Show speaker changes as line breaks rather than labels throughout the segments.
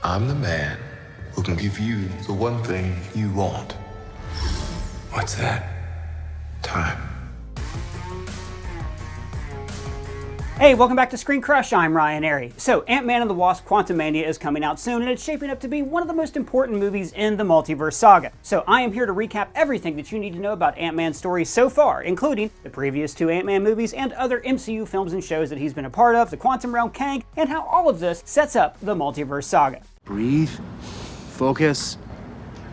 I'm the man who can give you the one thing you want. What's that? Time.
Hey, welcome back to ScreenCrush. I'm Ryan Airy. So, Ant-Man and the Wasp: Quantumania is coming out soon, and it's shaping up to be one of the most important movies in the Multiverse saga. So, I am here to recap everything that you need to know about Ant-Man's story so far, including the previous two Ant-Man movies and other MCU films and shows that he's been a part of, the Quantum Realm, Kang, and how all of this sets up the Multiverse saga.
Breathe, focus,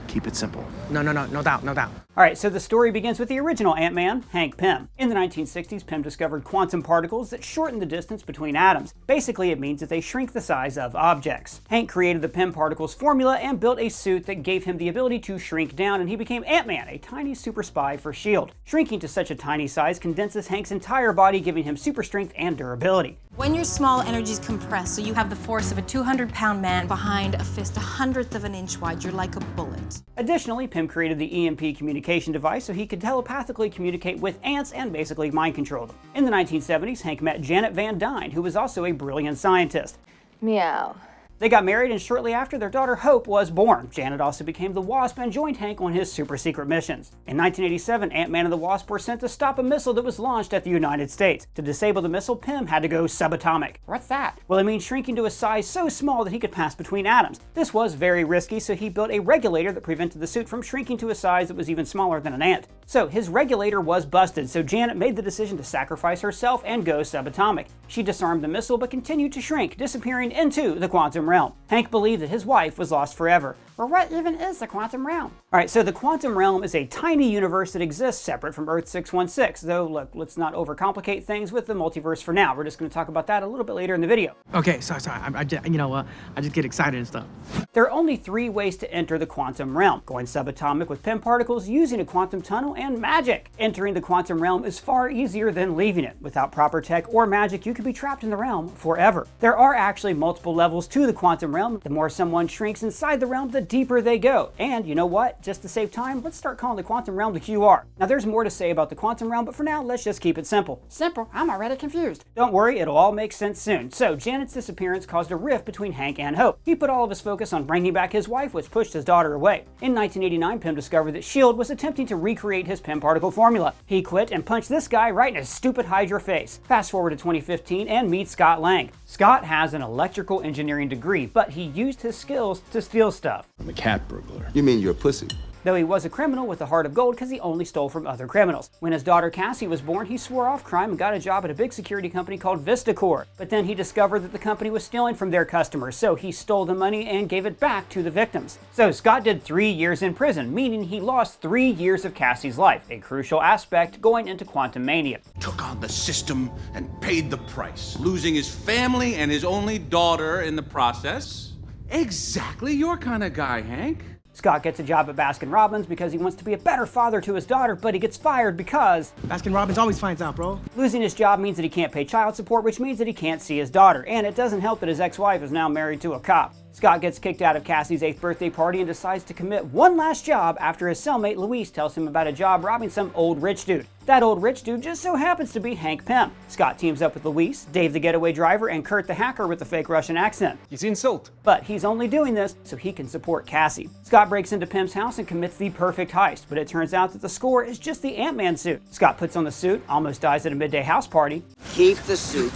keep it simple.
No doubt.
Alright, so the story begins with the original Ant-Man, Hank Pym. In the 1960s, Pym discovered quantum particles that shorten the distance between atoms. Basically, it means that they shrink the size of objects. Hank created the Pym particles formula and built a suit that gave him the ability to shrink down, and he became Ant-Man, a tiny super spy for S.H.I.E.L.D. Shrinking to such a tiny size condenses Hank's entire body, giving him super strength and durability.
When your small energies compress, so you have the force of a 200-pound man behind a fist 1/100 of an inch wide, you're like a bullet.
Additionally, Pym created the EMP communication device so he could telepathically communicate with ants and basically mind control them. In the 1970s, Hank met Janet Van Dyne, who was also a brilliant scientist.
Meow.
They got married, and shortly after, their daughter Hope was born. Janet also became the Wasp and joined Hank on his super secret missions. In 1987, Ant-Man and the Wasp were sent to stop a missile that was launched at the United States. To disable the missile, Pym had to go subatomic. What's that? Well, it means shrinking to a size so small that he could pass between atoms. This was very risky, so he built a regulator that prevented the suit from shrinking to a size that was even smaller than an ant. So his regulator was busted, so Janet made the decision to sacrifice herself and go subatomic. She disarmed the missile but continued to shrink, disappearing into the quantum realm. Hank believed that his wife was lost forever. Or what even is the quantum realm? Alright, so the quantum realm is a tiny universe that exists separate from Earth 616, though look, let's not overcomplicate things with the multiverse for now. We're just going to talk about that a little bit later in the video.
Okay, sorry. I just get excited and stuff.
There are only 3 ways to enter the quantum realm: going subatomic with Pym particles, using a quantum tunnel, and magic. Entering the quantum realm is far easier than leaving it. Without proper tech or magic, you could be trapped in the realm forever. There are actually multiple levels to the quantum realm. The more someone shrinks inside the realm, the deeper they go. And you know what? Just to save time, let's start calling the quantum realm the QR. Now there's more to say about the quantum realm, but for now, let's just keep it simple. Simple? I'm already confused. Don't worry, it'll all make sense soon. So Janet's disappearance caused a rift between Hank and Hope. He put all of his focus on bringing back his wife, which pushed his daughter away. In 1989, Pym discovered that S.H.I.E.L.D. was attempting to recreate his Pym particle formula. He quit and punched this guy right in his stupid Hydra face. Fast forward to 2015 and meet Scott Lang. Scott has an electrical engineering degree, but he used his skills to steal stuff.
I'm a cat burglar.
You mean you're a pussy?
Though he was a criminal with a heart of gold because he only stole from other criminals. When his daughter Cassie was born, he swore off crime and got a job at a big security company called VistaCorp. But then he discovered that the company was stealing from their customers, so he stole the money and gave it back to the victims. So Scott did 3 years in prison, meaning he lost 3 years of Cassie's life, a crucial aspect going into Quantumania.
Took on the system and paid the price, losing his family and his only daughter in the process. Exactly your kind of guy, Hank.
Scott gets a job at Baskin-Robbins because he wants to be a better father to his daughter, but he gets fired because
Baskin-Robbins always finds out, bro.
losing his job means that he can't pay child support, which means that he can't see his daughter. And it doesn't help that his ex-wife is now married to a cop. Scott gets kicked out of Cassie's 8th birthday party and decides to commit one last job after his cellmate Luis tells him about a job robbing some old rich dude. That old rich dude just so happens to be Hank Pym. Scott teams up with Luis, Dave the getaway driver, and Kurt the hacker with the fake Russian accent.
It's insult.
But he's only doing this so he can support Cassie. Scott breaks into Pym's house and commits the perfect heist, but it turns out that the score is just the Ant-Man suit. Scott puts on the suit, almost dies at a midday house party.
Keep the suit.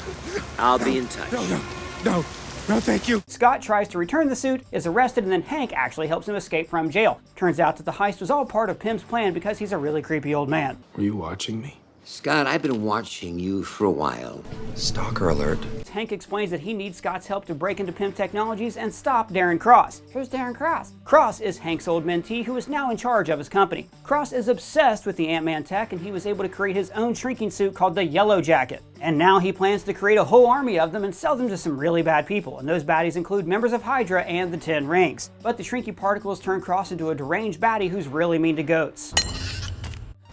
I'll be in touch.
No, thank you.
Scott tries to return the suit, is arrested, and then Hank actually helps him escape from jail. Turns out that the heist was all part of Pym's plan because he's a really creepy old man.
Were you watching me?
Scott, I've been watching you for a while. Stalker alert.
Hank explains that he needs Scott's help to break into Pym Technologies and stop Darren Cross. Who's Darren Cross? Cross is Hank's old mentee who is now in charge of his company. Cross is obsessed with the Ant-Man tech, and he was able to create his own shrinking suit called the Yellowjacket. And now he plans to create a whole army of them and sell them to some really bad people, and those baddies include members of Hydra and the 10 Rings. But the shrinky particles turn Cross into a deranged baddie who's really mean to goats.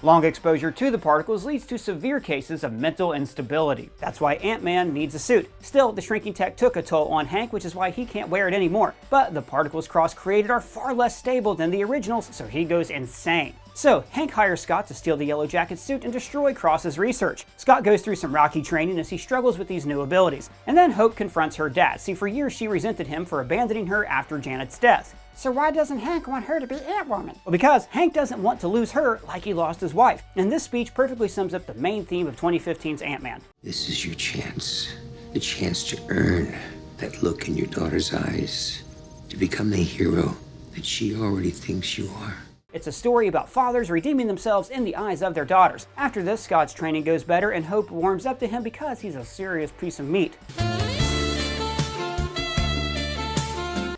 Long exposure to the particles leads to severe cases of mental instability. That's why Ant-Man needs a suit. Still, the shrinking tech took a toll on Hank, which is why he can't wear it anymore. But the particles Cross created are far less stable than the originals, so he goes insane. So, Hank hires Scott to steal the Yellowjacket suit and destroy Cross's research. Scott goes through some rocky training as he struggles with these new abilities. And then Hope confronts her dad. See, for years she resented him for abandoning her after Janet's death. So why doesn't Hank want her to be Ant-Woman? Well, because Hank doesn't want to lose her like he lost his wife. And this speech perfectly sums up the main theme of 2015's Ant-Man.
This is your chance. The chance to earn that look in your daughter's eyes. To become the hero that she already thinks you are.
It's a story about fathers redeeming themselves in the eyes of their daughters. After this, Scott's training goes better and Hope warms up to him because he's a serious piece of meat.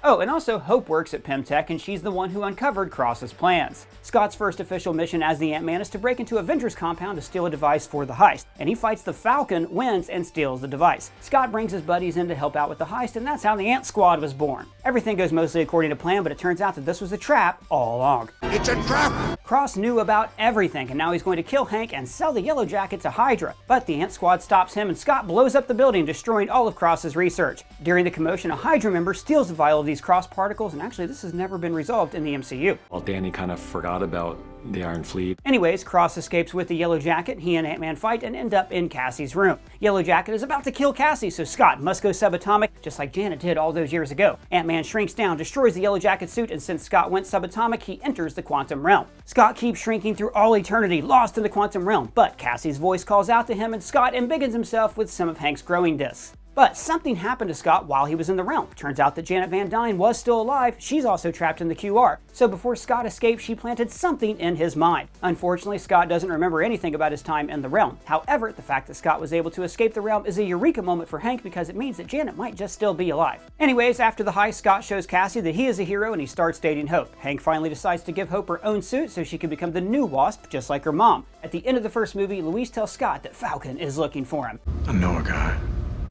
Oh, and also Hope works at Pymtech and she's the one who uncovered Cross's plans. Scott's first official mission as the Ant-Man is to break into Avengers compound to steal a device for the heist, and he fights the Falcon, wins, and steals the device. Scott brings his buddies in to help out with the heist, and that's how the Ant Squad was born. Everything goes mostly according to plan, but it turns out that this was a trap all along.
It's a trap!
Cross knew about everything, and now he's going to kill Hank and sell the Yellowjacket to Hydra. But the Ant Squad stops him, and Scott blows up the building, destroying all of Cross's research. During the commotion, a Hydra member steals the vial of these Cross particles, and actually this has never been resolved in the MCU.
Well, Danny kind of forgot about the Iron Fleet.
Anyways, Cross escapes with the Yellowjacket, he and Ant-Man fight and end up in Cassie's room. Yellowjacket is about to kill Cassie, so Scott must go subatomic, just like Janet did all those years ago. Ant-Man shrinks down, destroys the Yellowjacket suit, and since Scott went subatomic, he enters the quantum realm. Scott keeps shrinking through all eternity, lost in the quantum realm, but Cassie's voice calls out to him and Scott embiggens himself with some of Hank's growing discs. But something happened to Scott while he was in the realm. Turns out that Janet Van Dyne was still alive, she's also trapped in the QR. So before Scott escaped, she planted something in his mind. Unfortunately, Scott doesn't remember anything about his time in the realm. However, the fact that Scott was able to escape the realm is a eureka moment for Hank because it means that Janet might just still be alive. Anyways, after the heist, Scott shows Cassie that he is a hero and he starts dating Hope. Hank finally decides to give Hope her own suit so she can become the new Wasp, just like her mom. At the end of the first movie, Louise tells Scott that Falcon is looking for him.
I know a guy.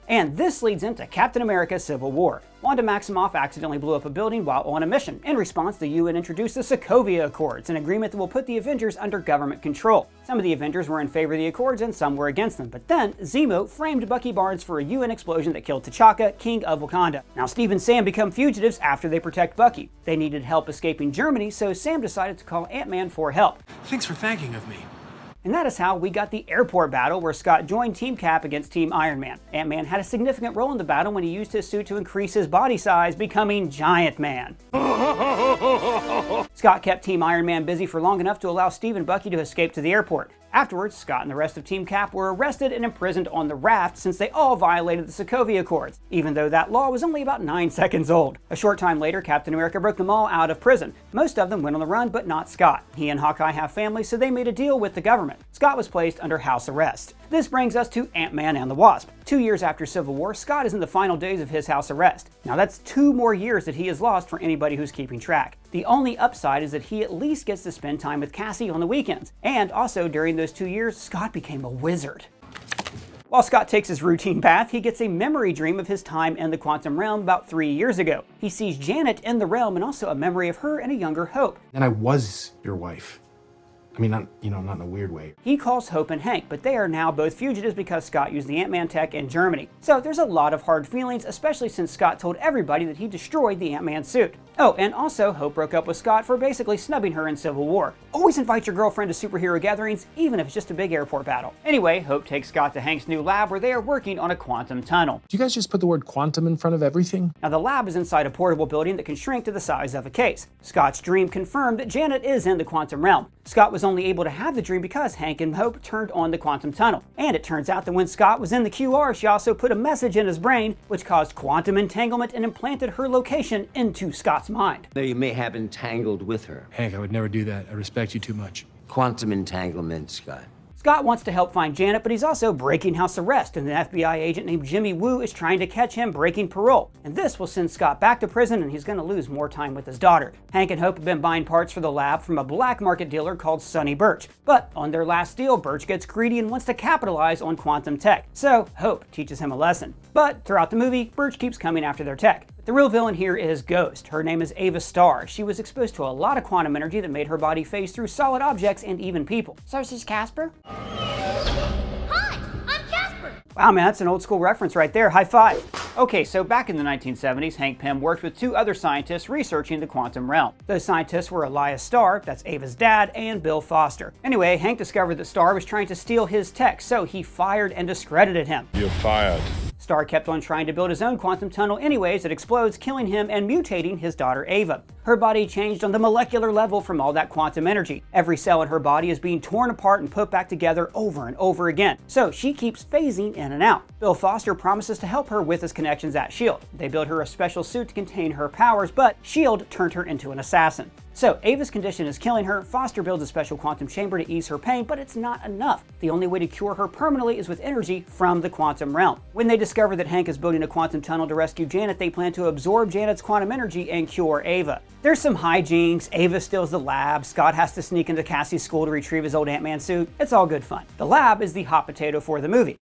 And this leads into Captain America Civil War. Wanda Maximoff accidentally blew up a building while on a mission. In response, the UN introduced the Sokovia Accords, an agreement that will put the Avengers under government control. Some of the Avengers were in favor of the Accords and some were against them, but then Zemo framed Bucky Barnes for a UN explosion that killed T'Chaka, King of Wakanda. Now Steve and Sam become fugitives after they protect Bucky. They needed help escaping Germany, so Sam decided to call Ant-Man for help.
Thanks for thanking of me.
And that is how we got the airport battle where Scott joined Team Cap against Team Iron Man. Ant-Man had a significant role in the battle when he used his suit to increase his body size, becoming Giant Man. Scott kept Team Iron Man busy for long enough to allow Steve and Bucky to escape to the airport. Afterwards, Scott and the rest of Team Cap were arrested and imprisoned on the raft since they all violated the Sokovia Accords, even though that law was only about 9 seconds old. A short time later, Captain America broke them all out of prison. Most of them went on the run, but not Scott. He and Hawkeye have families, so they made a deal with the government. Scott was placed under house arrest. This brings us to Ant-Man and the Wasp. 2 years after Civil War, Scott is in the final days of his house arrest. Now that's 2 more years that he has lost for anybody who's keeping track. The only upside is that he at least gets to spend time with Cassie on the weekends. And also during those 2 years, Scott became a wizard. While Scott takes his routine bath, he gets a memory dream of his time in the quantum realm about 3 years ago. He sees Janet in the realm and also a memory of her and a younger Hope.
And I was your wife. I mean, not in a weird way.
He calls Hope and Hank, but they are now both fugitives because Scott used the Ant-Man tech in Germany. So there's a lot of hard feelings, especially since Scott told everybody that he destroyed the Ant-Man suit. Oh, and also Hope broke up with Scott for basically snubbing her in Civil War. Always invite your girlfriend to superhero gatherings, even if it's just a big airport battle. Anyway, Hope takes Scott to Hank's new lab where they are working on a quantum tunnel.
Do you guys just put the word quantum in front of everything?
Now the lab is inside a portable building that can shrink to the size of a case. Scott's dream confirmed that Janet is in the quantum realm. Scott was only able to have the dream because Hank and Hope turned on the quantum tunnel. And it turns out that when Scott was in the QR, she also put a message in his brain, which caused quantum entanglement and implanted her location into Scott's mind.
Though you may have entangled with her.
Hank, I would never do that. I respect you too much.
Quantum entanglement, Scott.
Scott wants to help find Janet, but he's also breaking house arrest, and an FBI agent named Jimmy Woo is trying to catch him breaking parole. And this will send Scott back to prison, and he's going to lose more time with his daughter. Hank and Hope have been buying parts for the lab from a black market dealer called Sonny Birch. But on their last deal, Birch gets greedy and wants to capitalize on quantum tech. So Hope teaches him a lesson. But throughout the movie, Birch keeps coming after their tech. But The real villain here is Ghost. Her name is Ava Starr. She was exposed to a lot of quantum energy that made her body phase through solid objects and even people. So she's Casper? Wow, man, that's an old school reference right there. High five. Okay, so back in the 1970s, Hank Pym worked with two other scientists researching the quantum realm. Those scientists were Elias Starr, that's Ava's dad, and Bill Foster. Anyway, Hank discovered that Starr was trying to steal his tech, so he fired and discredited him.
You're fired.
Starr kept on trying to build his own quantum tunnel anyways. It explodes, killing him and mutating his daughter Ava. Her body changed on the molecular level from all that quantum energy. Every cell in her body is being torn apart and put back together over and over again. So she keeps phasing in and out. Bill Foster promises to help her with his connections at S.H.I.E.L.D. They build her a special suit to contain her powers, but S.H.I.E.L.D. turned her into an assassin. So Ava's condition is killing her. Foster builds a special quantum chamber to ease her pain, but it's not enough. The only way to cure her permanently is with energy from the quantum realm. When they discover that Hank is building a quantum tunnel to rescue Janet, they plan to absorb Janet's quantum energy and cure Ava. There's some hijinks. Ava steals the lab. Scott has to sneak into Cassie's school to retrieve his old Ant-Man suit. It's all good fun. The lab is the hot potato for the movie.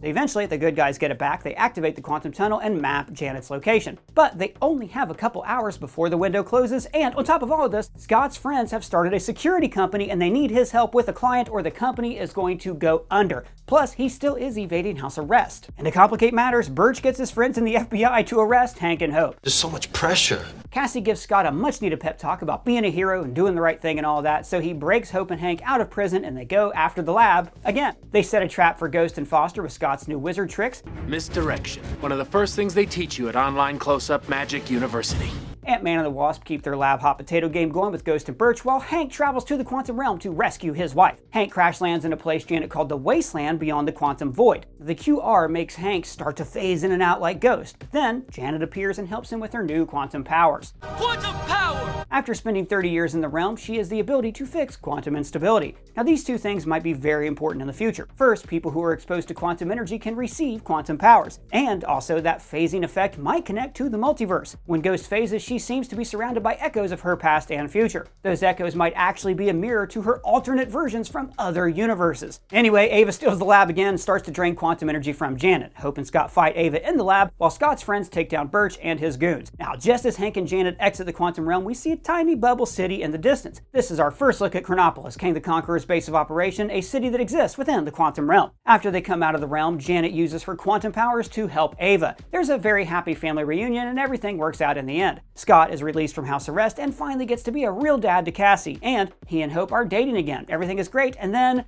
Eventually, the good guys get it back, they activate the quantum tunnel and map Janet's location. But they only have a couple hours before the window closes, and on top of all of this, Scott's friends have started a security company and they need his help with a client or the company is going to go under. Plus, he still is evading house arrest. And to complicate matters, Birch gets his friends in the FBI to arrest Hank and Hope.
There's so much pressure.
Cassie gives Scott a much needed pep talk about being a hero and doing the right thing and all that, so he breaks Hope and Hank out of prison and they go after the lab again. They set a trap for Ghost and Foster with Scott's new wizard tricks.
Misdirection. One of the first things they teach you at Online Close-Up Magic University.
Ant-Man and the Wasp keep their lab hot potato game going with Ghost and Birch while Hank travels to the quantum realm to rescue his wife. Hank crash lands in a place Janet called the Wasteland beyond the quantum void. The QR makes Hank start to phase in and out like Ghost, but then Janet appears and helps him with her new quantum powers.
Quantum power!
After spending 30 years in the realm, she has the ability to fix quantum instability. Now these two things might be very important in the future. First, people who are exposed to quantum energy can receive quantum powers, and also that phasing effect might connect to the multiverse. When Ghost phases, she seems to be surrounded by echoes of her past and future. Those echoes might actually be a mirror to her alternate versions from other universes. Anyway, Ava steals the lab again and starts to drain quantum energy from Janet. Hope and Scott fight Ava in the lab, while Scott's friends take down Birch and his goons. Now, just as Hank and Janet exit the quantum realm, we see a tiny bubble city in the distance. This is our first look at Chronopolis, Kang the Conqueror's base of operation, a city that exists within the quantum realm. After they come out of the realm, Janet uses her quantum powers to help Ava. There's a very happy family reunion and everything works out in the end. Scott is released from house arrest and finally gets to be a real dad to Cassie, and he and Hope are dating again. Everything is great, and then...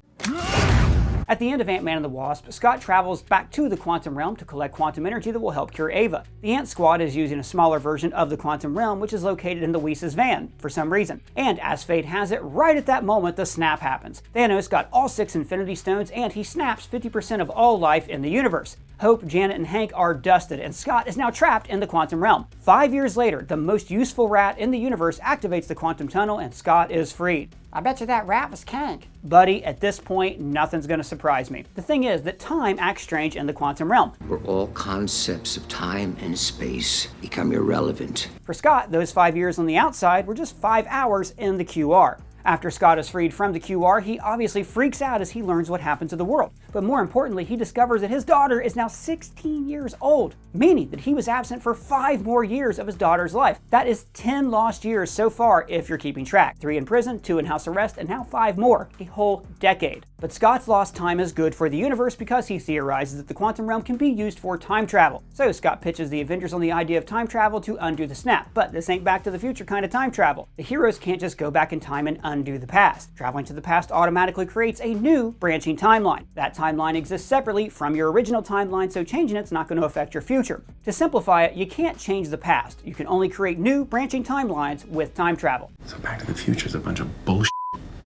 At the end of Ant-Man and the Wasp, Scott travels back to the quantum realm to collect quantum energy that will help cure Ava. The Ant Squad is using a smaller version of the quantum realm, which is located in Luis's van, for some reason. And as fate has it, right at that moment, the snap happens. Thanos got all 6 Infinity Stones, and he snaps 50% of all life in the universe. Hope, Janet, and Hank are dusted, and Scott is now trapped in the quantum realm. 5 years later, the most useful rat in the universe activates the quantum tunnel, and Scott is freed. I bet you that rat was Kang. Buddy, at this point, nothing's gonna surprise me. The thing is that time acts strange in the quantum realm.
Where all concepts of time and space become irrelevant.
For Scott, those 5 years on the outside were just 5 hours in the QR. After Scott is freed from the QR, he obviously freaks out as he learns what happened to the world. But more importantly, he discovers that his daughter is now 16 years old, meaning that he was absent for 5 more years of his daughter's life. That is 10 lost years so far if you're keeping track. 3 in prison, 2 in house arrest, and now 5 more. A whole decade. But Scott's lost time is good for the universe because he theorizes that the quantum realm can be used for time travel. So Scott pitches the Avengers on the idea of time travel to undo the snap. But this ain't Back to the Future kind of time travel. The heroes can't just go back in time and undo the past. Traveling to the past automatically creates a new branching timeline. That timeline exists separately from your original timeline, so changing it's not going to affect your future. To simplify it, you can't change the past. You can only create new branching timelines with time travel.
So Back to the Future is a bunch of bullshit.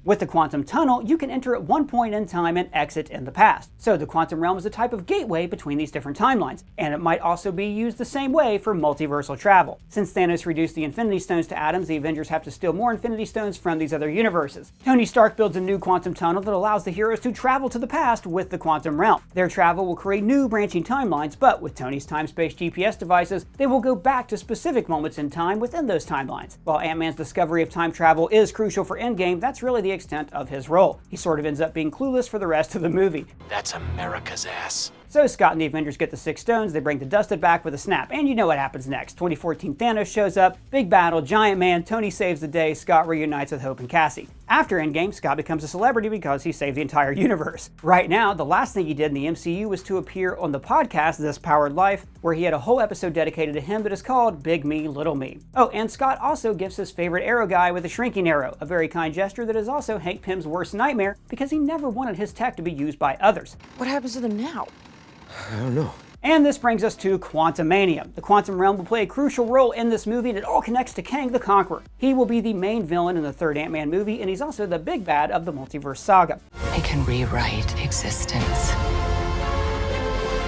With the quantum tunnel, you can enter at one point in time and exit in the past. So the quantum realm is a type of gateway between these different timelines, and it might also be used the same way for multiversal travel. Since Thanos reduced the Infinity Stones to atoms, the Avengers have to steal more Infinity Stones from these other universes. Tony Stark builds a new quantum tunnel that allows the heroes to travel to the past with the quantum realm. Their travel will create new branching timelines, but with Tony's time-space GPS devices, they will go back to specific moments in time within those timelines. While Ant-Man's discovery of time travel is crucial for Endgame, that's really the extent of his role. He sort of ends up being clueless for the rest of the movie.
That's America's ass.
So Scott and the Avengers get the 6 stones, they bring the Dusted back with a snap, and you know what happens next. 2014 Thanos shows up, big battle, giant man, Tony saves the day, Scott reunites with Hope and Cassie. After Endgame, Scott becomes a celebrity because he saved the entire universe. Right now, the last thing he did in the MCU was to appear on the podcast This Powered Life, where he had a whole episode dedicated to him that is called Big Me, Little Me. Oh, and Scott also gives his favorite arrow guy with a shrinking arrow, a very kind gesture that is also Hank Pym's worst nightmare because he never wanted his tech to be used by others.
What happens to them now?
I don't know.
And this brings us to Quantumania. The Quantum Realm will play a crucial role in this movie, and it all connects to Kang the Conqueror. He will be the main villain in the third Ant-Man movie, and he's also the big bad of the Multiverse saga.
It can rewrite existence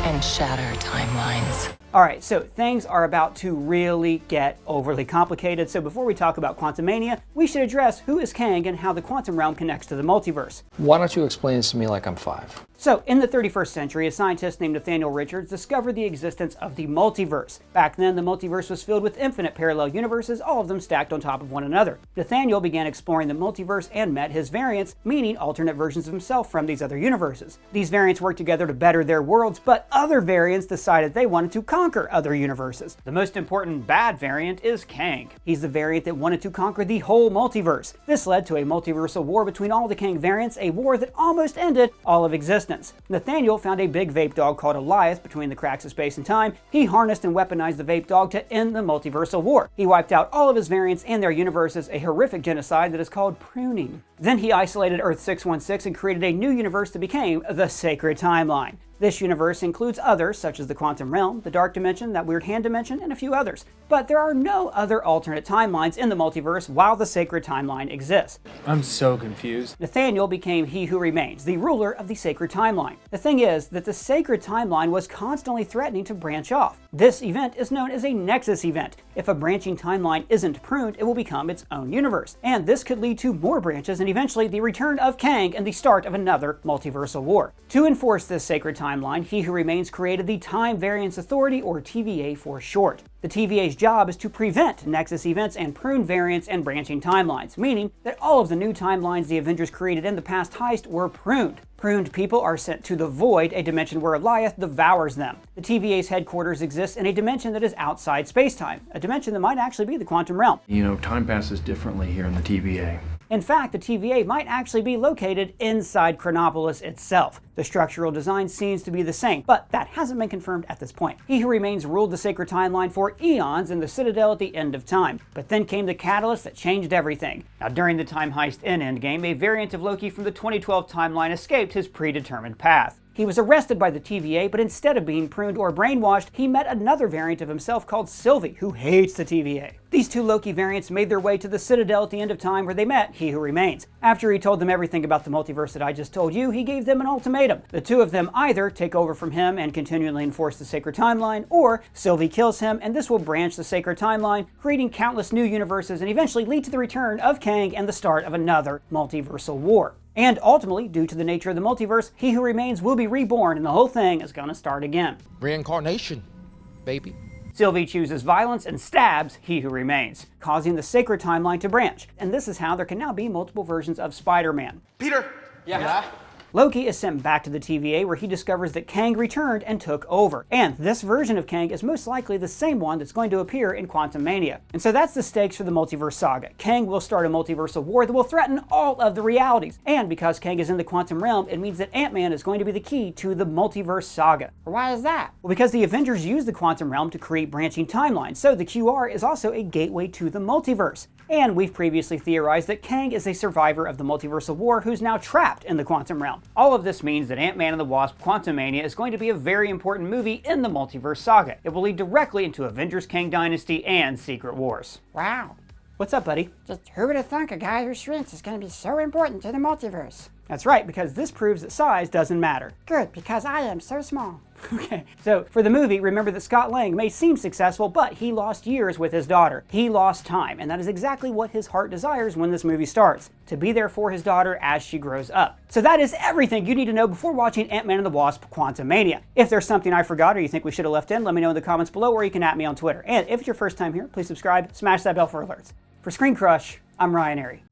and shatter timelines.
Alright, so things are about to really get overly complicated, so before we talk about Quantumania, we should address who is Kang and how the Quantum Realm connects to the multiverse.
Why don't you explain this to me like I'm 5?
So, in the 31st century, a scientist named Nathaniel Richards discovered the existence of the multiverse. Back then, the multiverse was filled with infinite parallel universes, all of them stacked on top of one another. Nathaniel began exploring the multiverse and met his variants, meaning alternate versions of himself from these other universes. These variants worked together to better their worlds, but other variants decided they wanted to conquer other universes. The most important bad variant is Kang. He's the variant that wanted to conquer the whole multiverse. This led to a multiversal war between all the Kang variants, a war that almost ended all of existence. Nathaniel found a big vape dog called Elias between the cracks of space and time. He harnessed and weaponized the vape dog to end the multiversal war. He wiped out all of his variants and their universes, a horrific genocide that is called pruning. Then he isolated Earth 616 and created a new universe that became the Sacred Timeline. This universe includes others, such as the Quantum Realm, the Dark Dimension, that Weird Hand Dimension, and a few others. But there are no other alternate timelines in the multiverse while the Sacred Timeline exists.
I'm so confused.
Nathaniel became He Who Remains, the ruler of the Sacred Timeline. The thing is that the Sacred Timeline was constantly threatening to branch off. This event is known as a Nexus event. If a branching timeline isn't pruned, it will become its own universe. And this could lead to more branches and eventually the return of Kang and the start of another multiversal war. To enforce this Sacred Timeline, He Who Remains created the Time Variance Authority, or TVA for short. The TVA's job is to prevent Nexus events and prune variants and branching timelines, meaning that all of the new timelines the Avengers created in the past heist were pruned. Pruned people are sent to the Void, a dimension where Elias devours them. The TVA's headquarters exists in a dimension that is outside space-time, a dimension that might actually be the Quantum Realm.
You know, time passes differently here in the TVA.
In fact, the TVA might actually be located inside Chronopolis itself. The structural design seems to be the same, but that hasn't been confirmed at this point. He Who Remains ruled the Sacred Timeline for eons in the Citadel at the end of time, but then came the catalyst that changed everything. Now, during the time heist in Endgame, a variant of Loki from the 2012 timeline escaped his predetermined path. He was arrested by the TVA, but instead of being pruned or brainwashed, he met another variant of himself called Sylvie, who hates the TVA. These two Loki variants made their way to the Citadel at the end of time, where they met He Who Remains. After he told them everything about the multiverse that I just told you, he gave them an ultimatum. The two of them either take over from him and continually enforce the Sacred Timeline, or Sylvie kills him, and this will branch the Sacred Timeline, creating countless new universes and eventually lead to the return of Kang and the start of another multiversal war. And ultimately, due to the nature of the multiverse, He Who Remains will be reborn and the whole thing is gonna start again.
Reincarnation, baby.
Sylvie chooses violence and stabs He Who Remains, causing the Sacred Timeline to branch. And this is how there can now be multiple versions of Spider-Man.
Peter!
Yeah?
Loki is sent back to the TVA, where he discovers that Kang returned and took over. And this version of Kang is most likely the same one that's going to appear in Quantumania. And so that's the stakes for the Multiverse saga. Kang will start a multiversal war that will threaten all of the realities. And because Kang is in the Quantum Realm, it means that Ant-Man is going to be the key to the Multiverse saga. Why is that? Well, because the Avengers use the Quantum Realm to create branching timelines, so the QR is also a gateway to the multiverse. And we've previously theorized that Kang is a survivor of the multiversal war who's now trapped in the Quantum Realm. All of this means that Ant-Man and the Wasp: Quantumania is going to be a very important movie in the Multiverse saga. It will lead directly into Avengers: Kang Dynasty and Secret Wars.
Wow.
What's up, buddy?
Just who would have thunk a guy who shrinks is going to be so important to the multiverse?
That's right, because this proves that size doesn't matter.
Good, because I am so small.
Okay, so for the movie, remember that Scott Lang may seem successful, but he lost years with his daughter. He lost time, and that is exactly what his heart desires when this movie starts, to be there for his daughter as she grows up. So that is everything you need to know before watching Ant-Man and the Wasp: Quantumania. If there's something I forgot or you think we should have left in, let me know in the comments below, or you can @ me on Twitter. And if it's your first time here, please subscribe, smash that bell for alerts. For ScreenCrush, I'm Ryan Airy.